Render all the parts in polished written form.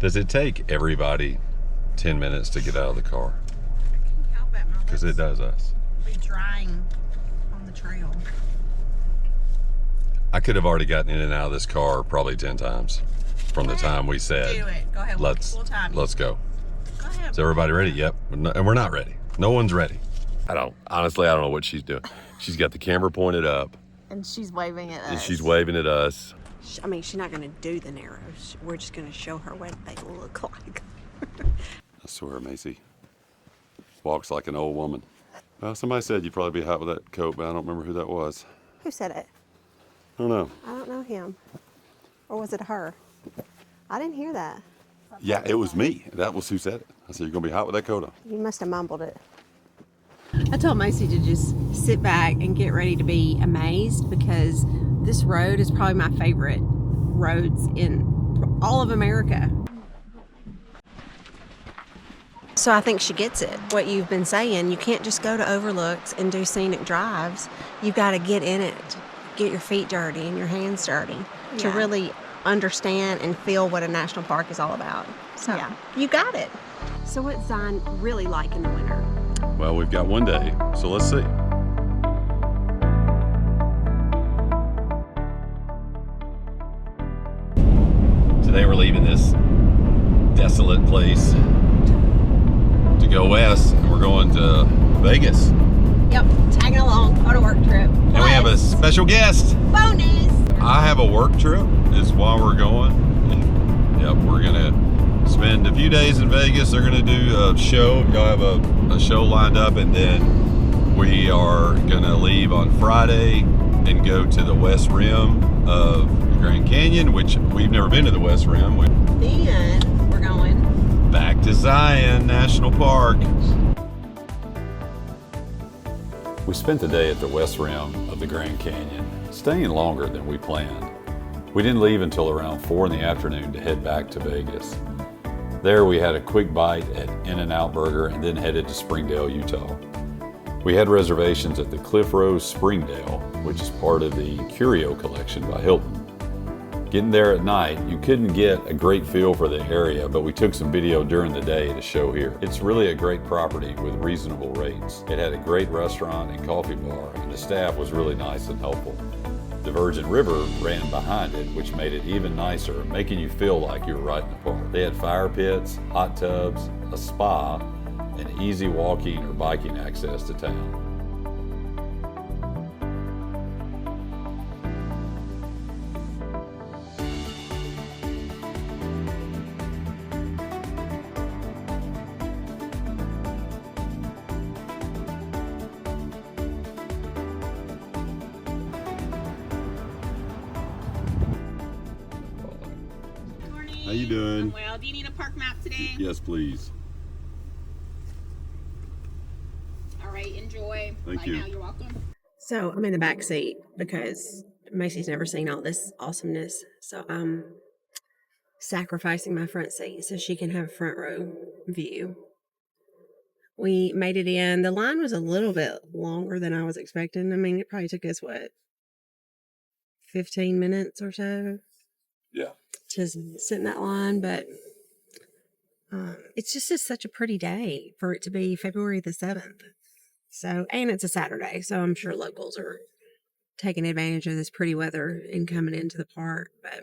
Does it take everybody 10 minutes to get out of the car? Because it does us. Be drying on the trail. I could have already gotten in and out of this car probably 10 times from the time we said, Do it. Go ahead. let's go. Go ahead. Is everybody ready? Yep. And we're not ready. No one's ready. Honestly, I don't know what she's doing. She's got the camera pointed up. And she's waving at us. And she's waving at us. I mean, she's not going to do the Narrows. We're just going to show her what they look like. I swear, Macy walks like an old woman. Well, somebody said you'd probably be hot with that coat, but I don't remember who that was. Who said it? I don't know. I don't know him. Or was it her? I didn't hear that. Yeah, it was me. That was who said it. I said, you're going to be hot with that coat on. You must have mumbled it. I told Macy to just sit back and get ready to be amazed because this road is probably my favorite roads in all of America. So I think she gets it. What you've been saying, you can't just go to overlooks and do scenic drives. You've got to get in it, get your feet dirty and your hands dirty to really understand and feel what a national park is all about. So you got it. So what's Zion really like in the winter? Well, we've got one day, so let's see. Today we're leaving this desolate place to go west, and we're going to Vegas. Yep, tagging along on a work trip. And we have a special guest. Bonus! I have a work trip, is why we're going. And yep, we're gonna spend a few days in Vegas. They're gonna do a show. Y'all have a show lined up, and then we are gonna leave on Friday and go to the west rim of the Grand Canyon, which we've never been to the west rim. Then we're going back to Zion National Park. We spent the day at the west rim of the Grand Canyon, staying longer than we planned. We didn't leave until around 4 in the afternoon to head back to Vegas. There we had a quick bite at In-N-Out Burger and then headed to Springdale, Utah. We had reservations at the Cliffrose Springdale, which is part of the Curio Collection by Hilton. Getting there at night, you couldn't get a great feel for the area, but we took some video during the day to show here. It's really a great property with reasonable rates. It had a great restaurant and coffee bar, and the staff was really nice and helpful. The Virgin River ran behind it, which made it even nicer, making you feel like you were right in the park. They had fire pits, hot tubs, a spa, and easy walking or biking access to town. How you doing? I'm well. Do you need a park map today? Yes, please. All right, enjoy. Thank you. Now, you're welcome. So I'm in the back seat because Macy's never seen all this awesomeness. So I'm sacrificing my front seat so she can have a front row view. We made it in. The line was a little bit longer than I was expecting. I mean, it probably took us, 15 minutes or so? Yeah. To sit in that line, but it's just such a pretty day for it to be February the 7th. So, and it's a Saturday, so I'm sure locals are taking advantage of this pretty weather and coming into the park. But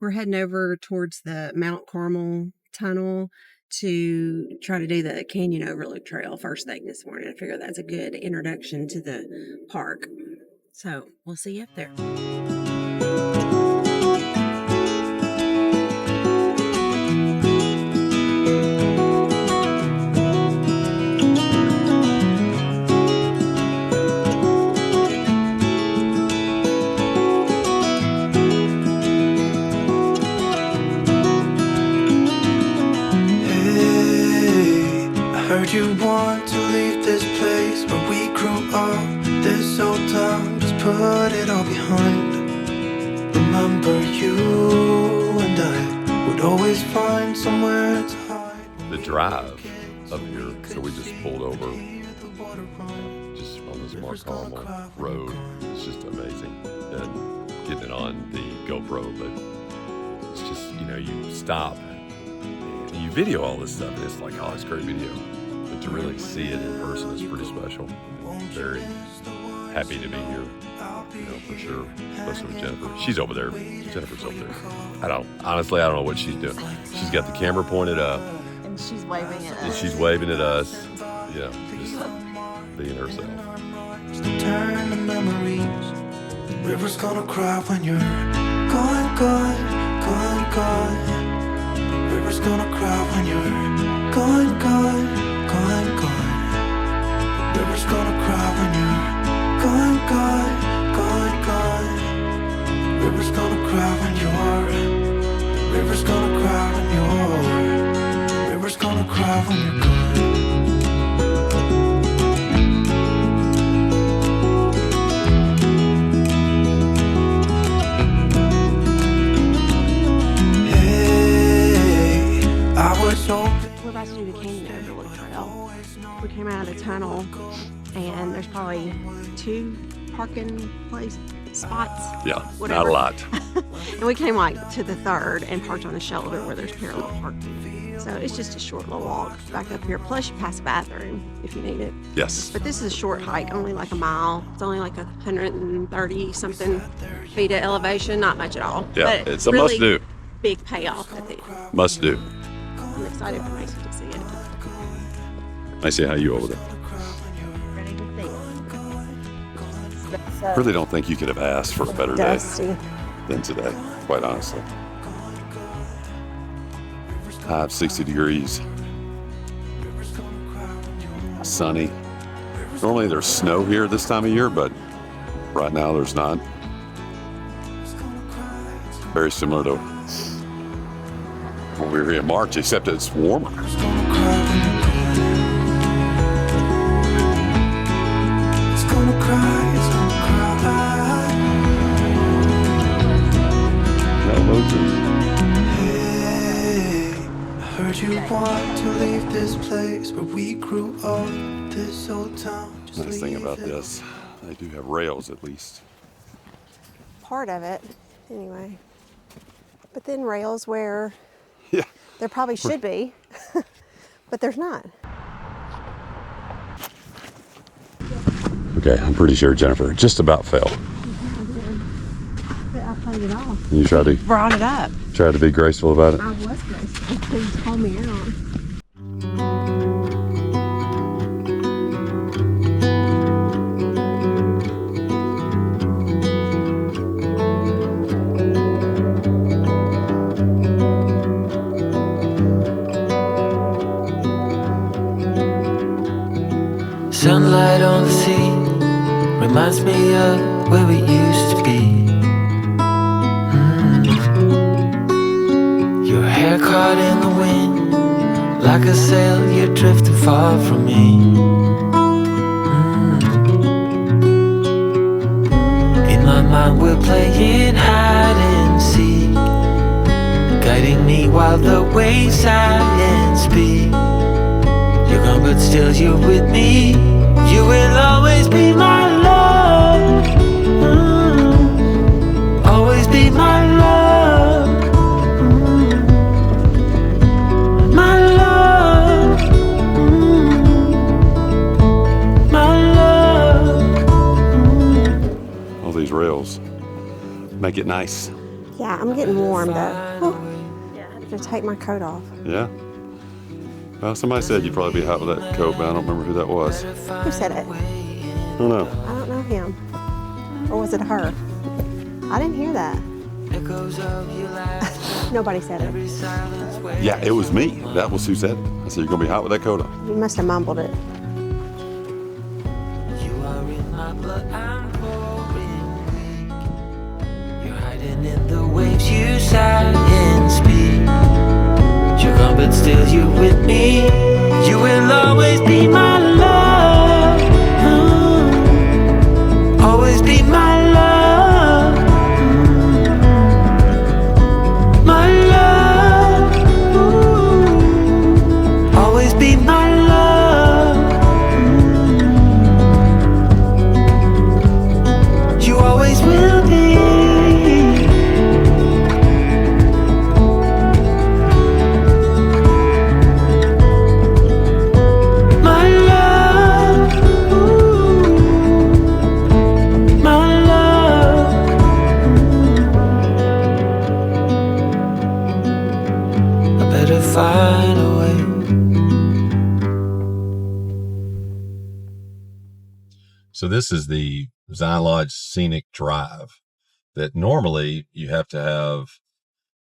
we're heading over towards the Mount Carmel tunnel to try to do the Canyon Overlook Trail first thing this morning. I figure that's a good introduction to the park. So we'll see you up there. You want to leave this place where we grew up, this old town, just put it all behind. Remember you and I would always find somewhere to hide. The drive up here, so we just pulled over just on this Mount Carmel road. It's just amazing. And getting it on the GoPro, but it's just, you stop You video all this stuff, it's like, oh, it's great video. But to really see it in person is pretty special. I'm very happy to be here, for sure, especially with Jennifer. She's over there. Jennifer's over there. Honestly, I don't know what she's doing. She's got the camera pointed up. And she's waving at us. And she's waving at us. Just being herself. Turn to memories. The river's gonna cry when you're gone, gone, gone, gone. The river's gonna cry when you're gone, gone, gone, gone. The river's gonna cry when you're gone, gone, gone, gone. The river's gonna cry when you're. The river's gonna cry when you're. The river's gonna cry when you're gone. We're about to do the Canyon Overlook Trail. We came out of the tunnel, and there's probably 2 parking place spots. Yeah, whatever. not a lot. And we came like to the 3rd and parked on the shoulder where there's parallel parking. So it's just a short little walk back up here. Plus you pass a bathroom if you need it. Yes. But this is a short hike, only like a mile. It's only like 130 something feet of elevation, not much at all. Yeah, but it's a really must do. Big payoff at the end. Must do. I'm excited for Macy to see it. I see how you over there. Ready to see. I really don't think you could have asked for a better Dusty. day than today, quite honestly. High of 60 degrees. Sunny. Normally there's snow here this time of year, but right now there's not. Very similar to when we were here in March, except it's warmer. It's gonna cry when you're gone. It's gonna cry, it's gonna cry. No emotions. Hey, I heard you want to leave this place where we grew up. This old town. Just Nice thing leave about it. this, they do have rails at least. Part of it, anyway. But then rails where Yeah. there probably should be, but there's not. Okay, I'm pretty sure Jennifer just about fell. But I played it off. You try Brought it up. to be graceful about it. I was graceful. Please call me out. Sunlight on the sea reminds me of where we used to be. Your hair caught in the wind, like a sail, you're drifting far from me. In my mind we're playing hide and seek, guiding me while the waves silence speak. You're gone but still you're with me. You will always be my love. Always be my love. My love. My love. All these rails make it nice. Yeah, I'm getting warm though. Oh, I have to take my coat off. Yeah. Well, somebody said you'd probably be hot with that coat, but I don't remember who that was. Who said it? I don't know. I don't know him. Or was it her? I didn't hear that. Nobody said it. Yeah, it was me. That was who said it. I said, you're going to be hot with that coat on. You must have mumbled it. You are in my blood, I'm pouring weak. You're hiding in the waves, you sigh and speak. You're gone but still you're with me. You will always be my love. Always be my love. My love. Always be my love. You always will be. find a way. So this is the Zion Lodge Scenic Drive that normally you have to have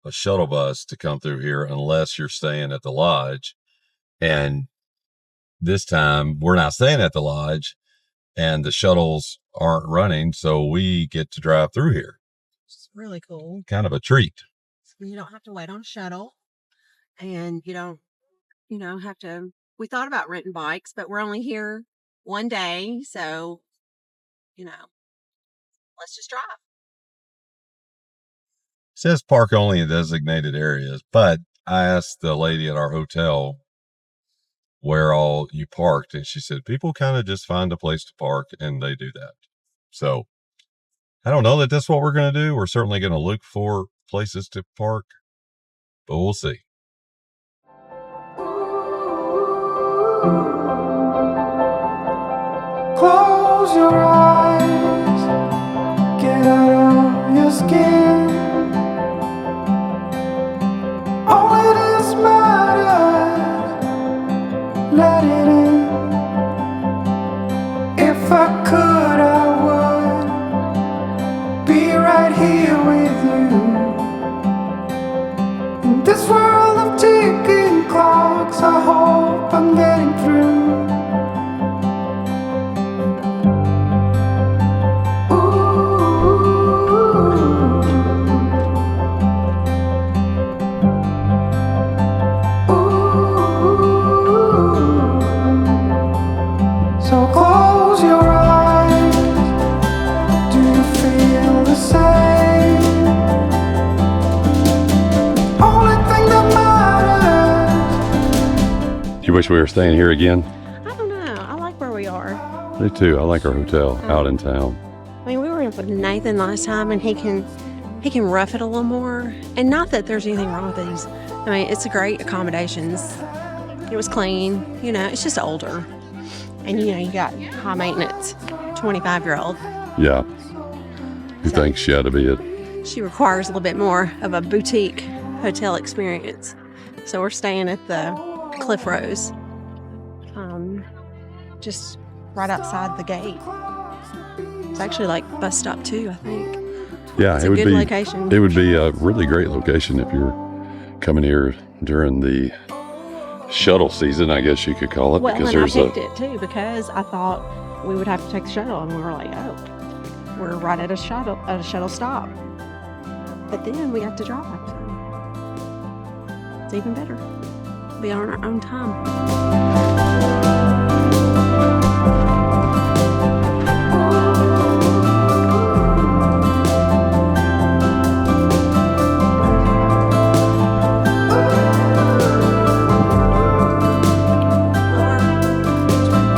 a shuttle bus to come through here unless you're staying at the lodge. And this time we're not staying at the lodge and the shuttles aren't running, so we get to drive through here. It's really cool. Kind of a treat. So you don't have to wait on a shuttle, and you don't, have to. We thought about renting bikes, but we're only here one day, so let's just drive. It says park only in designated areas, but I asked the lady at our hotel where all you parked, and she said people kind of just find a place to park and they do that. So I don't know that that's what we're going to do. We're certainly going to look for places to park, but we'll see. Close your eyes, get out of your skin. All it is matters, let it in. If I could, I would be right here with you. In this world of ticking clocks, I hope I'm getting through. So close your eyes. Do you feel the same? Only thing that matters. You wish we were staying here again? I don't know. I like where we are. Me too. I like our hotel out in town. I mean, we were with Nathan last time, and he can rough it a little more. And not that there's anything wrong with these. I mean, it's a great accommodations. It was clean. It's just older. And, you got high maintenance, 25-year-old. Yeah. You So- think she ought to be it? She requires a little bit more of a boutique hotel experience. So we're staying at the Cliffrose, just right outside the gate. It's actually like bus stop too, I think. Yeah, It's it a would good be. location. It would be a really great location if you're coming here during the shuttle season, I guess you could call it, Well, because and I there's picked it too because I thought we would have to take the shuttle, and we were like, oh, we're right at a shuttle stop. But then we have to drive. So it's even better. Be on our own time.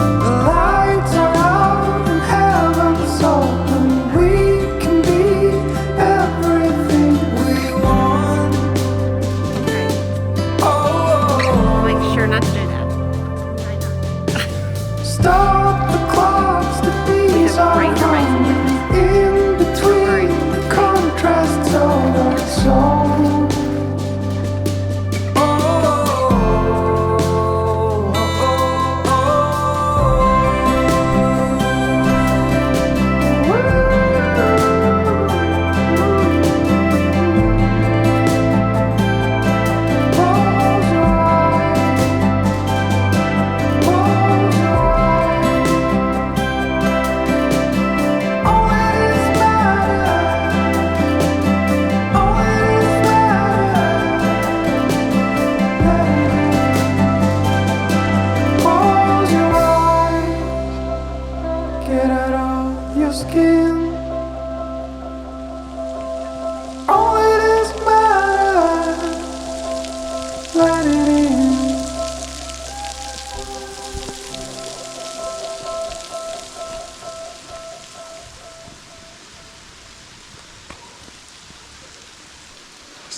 The lights are out and heaven's open. We can be everything we want. Oh, Make sure not to do that. stop the clocks, the beats have are Ranger running. In between the contrasts of our soul. Close your eyes. Close your eyes. All that is matters. All that is matters. Close your eyes. Get out of your skin. All that is matters. Let it in.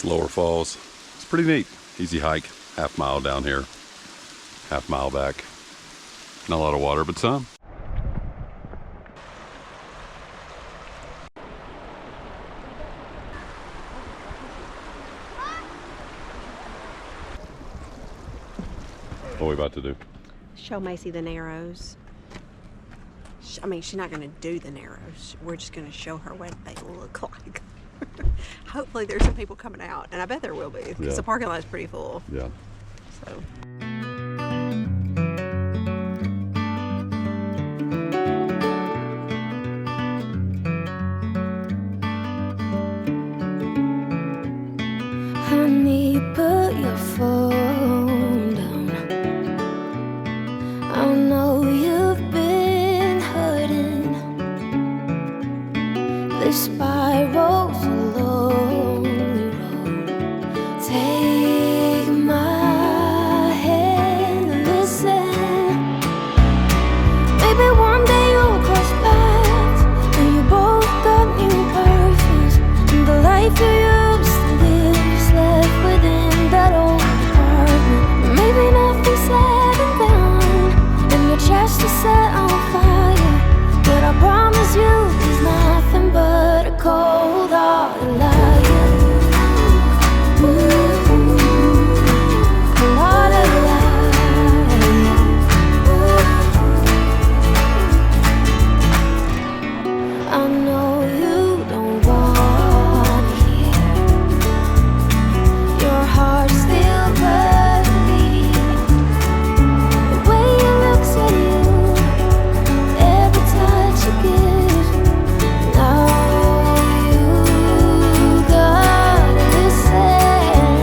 Lower Falls. It's pretty neat. Easy hike. Half mile down here. Half mile back. Not a lot of water, but some. What are we about to do? Show Macy the Narrows. I mean, she's not going to do the Narrows. We're just going to show her what they look like. Hopefully there's some people coming out, and I bet there will be because Yeah. the parking lot is pretty full. Yeah. So. Honey, put your phone down. I know you've been hurting. This spiral's a lonely road. Take my hand and listen. Maybe one day you'll cross paths and you both got new purpose. And the life you used to live is left within that old apartment. Maybe nothing's said and done, and your chest is set on fire. But I promise you, there's nothing but a cold-hearted liar. Ooh, cold-hearted liar. I know you don't want to hear. Your heart still hurts me. The way it looks at you, every touch you give. Now you gotta listen.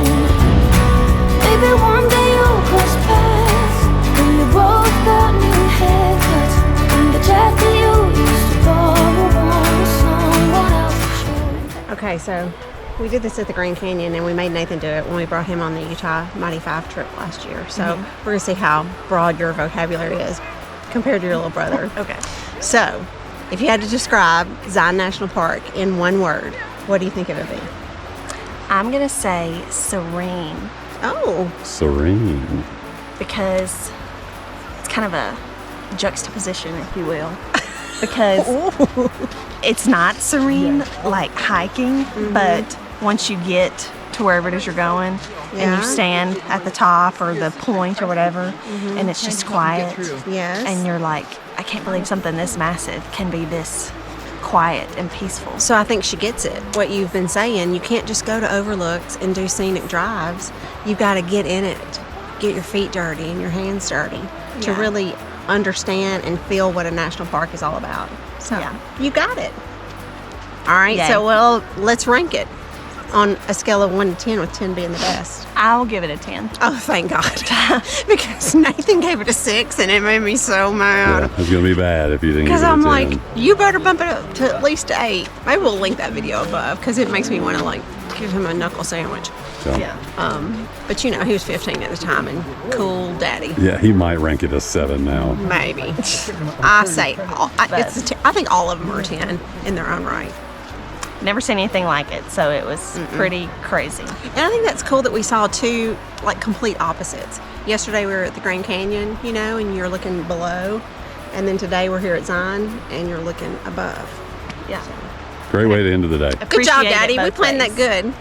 Maybe one day you'll cross paths, and you both got new haircuts, and the jacket you used to borrow was someone else's. Okay, so we did this at the Grand Canyon, and we made Nathan do it when we brought him on the Utah Mighty 5 trip last year. So we're going to see how broad your vocabulary is compared to your little brother. Okay. So, if you had to describe Zion National Park in one word, what do you think it would be? I'm going to say serene Oh, Serene. because it's kind of a juxtaposition, if you will. Because it's not serene like hiking, but once you get to wherever it is you're going and Yeah. you stand at the top or the point or whatever, and it's just quiet, yes. and you're like, I can't believe something this massive can be this quiet and peaceful. So I think she gets it. What you've been saying, you can't just go to overlooks and do scenic drives. You've got to get in it, get your feet dirty and your hands dirty to Yeah. really understand and feel what a national park is all about. So Yeah. you got it. All right, Yay. so well, let's rank it on a scale of 1 to 10, with 10 being the best. I'll give it a 10. Oh, thank God. Because Nathan gave it a 6 and it made me so Yeah, mad. it's gonna be bad if you didn't. Because give it a I'm 10. like, you better bump it up to at least 8. Maybe we'll link that video above because it makes me want to like give him a knuckle sandwich. So, Yeah. But you know, he was 15 at the time and cool daddy. yeah, he might rank it a 7 now. Maybe. I say, I think all of them are 10 in their own right. Never seen anything like it, so it was pretty crazy. And I think that's cool that we saw two like complete opposites. Yesterday we were at the Grand Canyon, you know, and you're looking below. And then today we're here at Zion and you're looking above. Yeah. Great way to end of the day. Good job, Appreciate it Daddy. We both planned ways. that good.